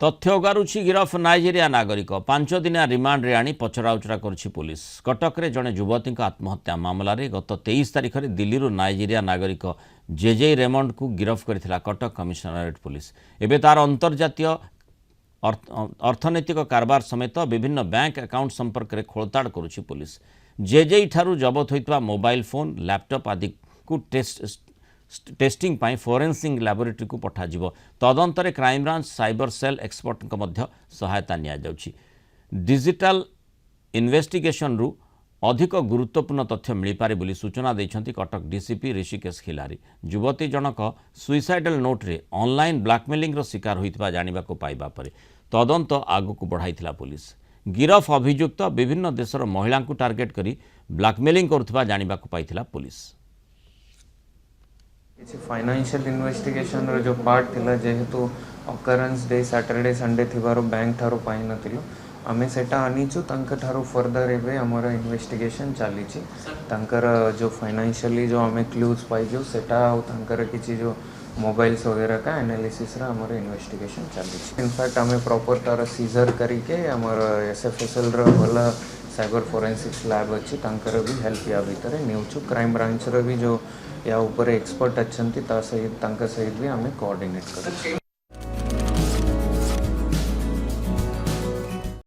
तथ्य उगारुछि गिरफ नाइजेरिया नागरिक 5 दिनिया रिमांड रे आनी पचराउचरा करुछि पुलिस। कटक रे जड़े युवती आत्महत्या मामला रे गत 23 तारिख रे दिल्ली नाइजेरिया नागरिक जेजे रेमंड को गिरफ करथिला कटक कमिशनरेट पुलिस। एबे तार अंतर्जातीय अर्थनैतिक कारबार समेत विभिन्न बैंक अकाउंट संपर्क में खोलताड़ करुछि पुलिस। जेजे ठारू जबत होइतबा मोबाइल फोन लैपटॉप आदि को टेस्टिंग पाई फोरेंसिक लैबोरेटरी को पठाजिबो। तदंतरे क्राइमब्रांच साइबर सेल एक्सपर्ट को मध्य सहायता निया जाउछि। डिजिटल इन्वेस्टिगेशन रु अधिक गुरुत्वपूर्ण तथ्य मिल पारे बोली सूचना देछंती कटक डीसीपी ऋषिकेश खिलारी। युवती जनक सुइसाइडल नोट रे ऑनलाइन ब्लैकमेलिंग रो शिकार होइतबा जानिबा को पाइबा परे तदंत आगु को बढ़ाइथिला पुलिस। गिरफ अभियुक्त विभिन्न देशर महिला को टार्गेट करी ब्लैकमेलिंग करथबा जानिबा को पाइथिला पुलिस। फाइनेंशियल इन्वेस्टिगेशन रो जो पार्ट थिला जेहेतु ऑकरेंस डे सैटरडे संडे थिबारो बैंक थारो पाइ नथिलो आमे सेटा आनीचु तंक थारो फर्दर एबे हमर इन्वेस्टिगेशन चालीची तंकर जो फाइनेंशियली जो आमे क्लूज पाइजो सेटा और तंकर किछि जो मोबाइल्स वगैरह का एनालिसिस रा हमर इन्वेस्टिगेशन चालीची। इनफैक्ट आमे प्रॉपर तार सीजर करिके हमर एसएफएसएल रो भला साइबर फोरेंसिक्स लैब अच्छी तंकर भी हेल्प या भीतर नेउछु। क्राइम ब्रांच रो भी जो या ऊपर एक्सपर्ट अच्छंती ता सहित तंक सहित भी हमें कोऑर्डिनेट करू।